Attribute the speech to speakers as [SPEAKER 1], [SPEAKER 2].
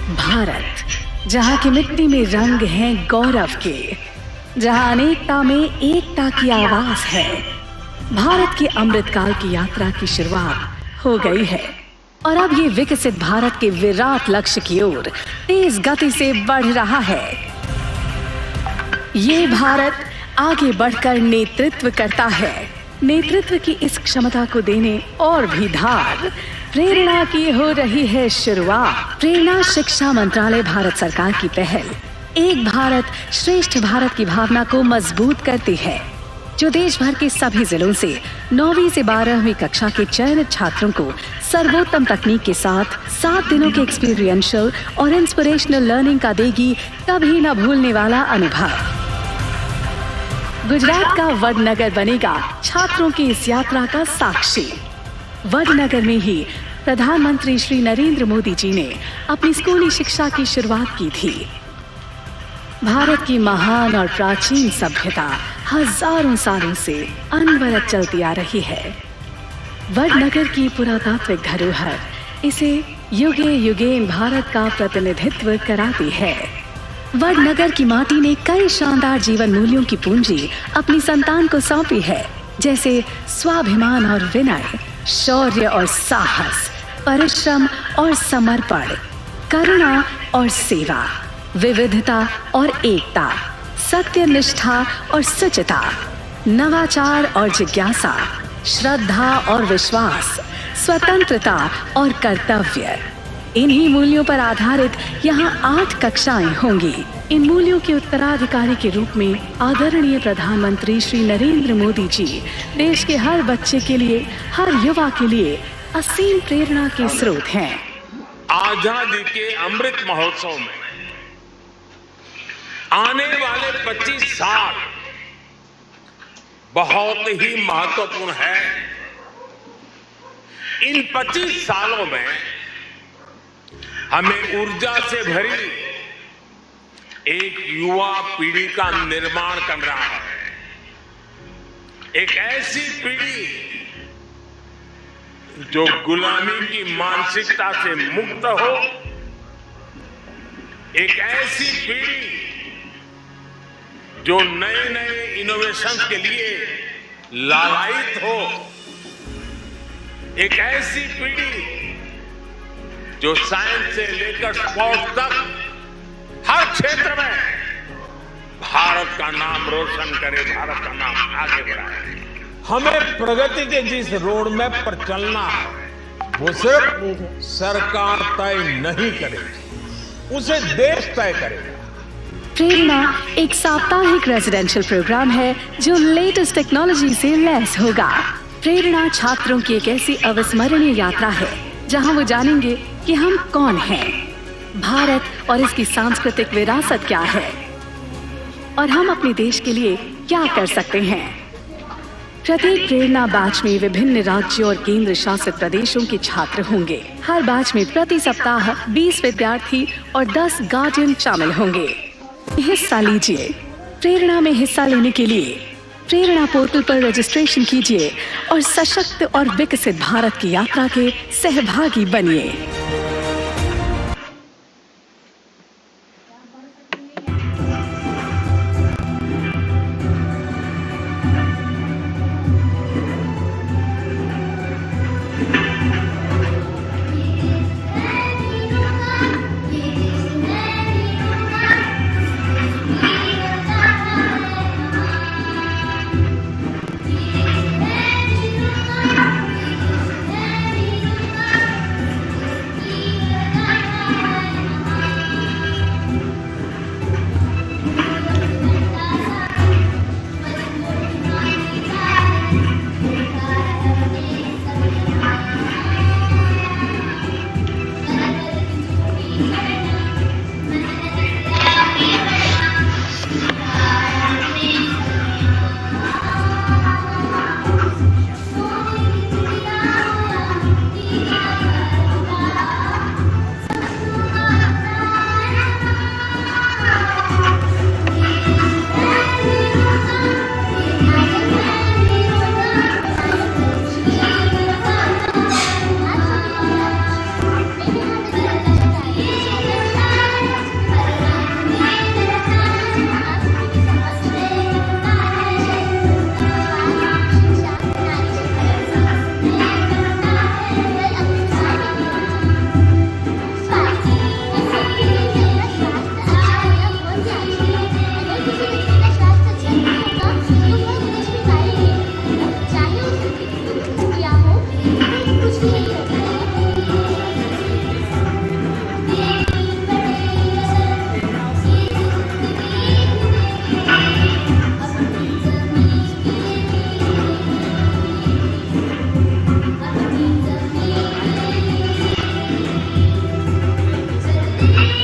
[SPEAKER 1] भारत, जहाँ की मिट्टी में रंग हैं गौरव के, जहाँ अनेकता में एकता की आवाज है। भारत के अमृतकाल की यात्रा की शुरुआत हो गई है और अब ये विकसित भारत के विराट लक्ष्य की ओर तेज गति से बढ़ रहा है। ये भारत आगे बढ़कर नेतृत्व करता है। नेतृत्व की इस क्षमता को देने और भी धार प्रेरणा की हो रही है शुरुआत। प्रेरणा शिक्षा मंत्रालय भारत सरकार की पहल एक भारत श्रेष्ठ भारत की भावना को मजबूत करती है, जो देश भर के सभी जिलों से 9वीं से 12वीं कक्षा के चयनित छात्रों को सर्वोत्तम तकनीक के साथ 7 दिनों के एक्सपीरियंशियल और इंस्पिरेशनल लर्निंग का देगी कभी न भूलने वाला अनुभव। गुजरात का वडनगर बनेगा छात्रों की इस यात्रा का साक्षी। वडनगर में ही प्रधानमंत्री श्री नरेंद्र मोदी जी ने अपनी स्कूली शिक्षा की शुरुआत की थी। भारत की महान और प्राचीन सभ्यता हजारों सालों से अनवरत चलती आ रही है। वडनगर की पुरातात्विक धरोहर इसे युगे युगेन भारत का प्रतिनिधित्व कराती है। वडनगर की माटी ने कई शानदार जीवन मूल्यों की पूंजी अपनी संतान को सौंपी है, जैसे स्वाभिमान और विनय, शौर्य और साहस, परिश्रम और समर्पण, करुणा और सेवा, विविधता और एकता, सत्यनिष्ठा और सच्चता, नवाचार और जिज्ञासा, श्रद्धा और विश्वास, स्वतंत्रता और कर्तव्य। इन्हीं मूल्यों पर आधारित यहाँ 8 कक्षाएं होंगी। इन मूल्यों के उत्तराधिकारी के रूप में आदरणीय प्रधानमंत्री श्री नरेंद्र मोदी जी देश के हर बच्चे के लिए, हर युवा के लिए असीम प्रेरणा के स्रोत हैं।
[SPEAKER 2] आजादी के अमृत महोत्सव में आने वाले 25 साल बहुत ही महत्वपूर्ण है। इन 25 सालों में हमें ऊर्जा से भरी एक युवा पीढ़ी का निर्माण करना है। एक ऐसी पीढ़ी जो गुलामी की मानसिकता से मुक्त हो, एक ऐसी पीढ़ी जो नए नए इनोवेशंस के लिए लालायित हो, एक ऐसी पीढ़ी जो साइंस से लेकर स्पोर्ट्स तक हर क्षेत्र में भारत का नाम रोशन करे, भारत का नाम आगे बढ़ाए।
[SPEAKER 3] हमें प्रगति के जिस रोड मैप पर चलना है, वो सिर्फ सरकार तय नहीं करेगी, उसे देश तय करेगा।
[SPEAKER 1] प्रेरणा एक साप्ताहिक रेजिडेंशियल प्रोग्राम है जो लेटेस्ट टेक्नोलॉजी से लैस होगा। प्रेरणा छात्रों की एक ऐसी अविस्मरणीय यात्रा है जहां वो जानेंगे कि हम कौन हैं, भारत और इसकी सांस्कृतिक विरासत क्या है और हम अपने देश के लिए क्या कर सकते हैं। प्रत्येक प्रेरणा बैच में विभिन्न राज्यों और केंद्र शासित प्रदेशों के छात्र होंगे। हर बैच में प्रति सप्ताह 20 विद्यार्थी और 10 गार्डियन शामिल होंगे। हिस्सा लीजिए। प्रेरणा में हिस्सा लेने के लिए प्रेरणा पोर्टल पर रजिस्ट्रेशन कीजिए और सशक्त और विकसित भारत की यात्रा के सहभागी बनिए।
[SPEAKER 3] है।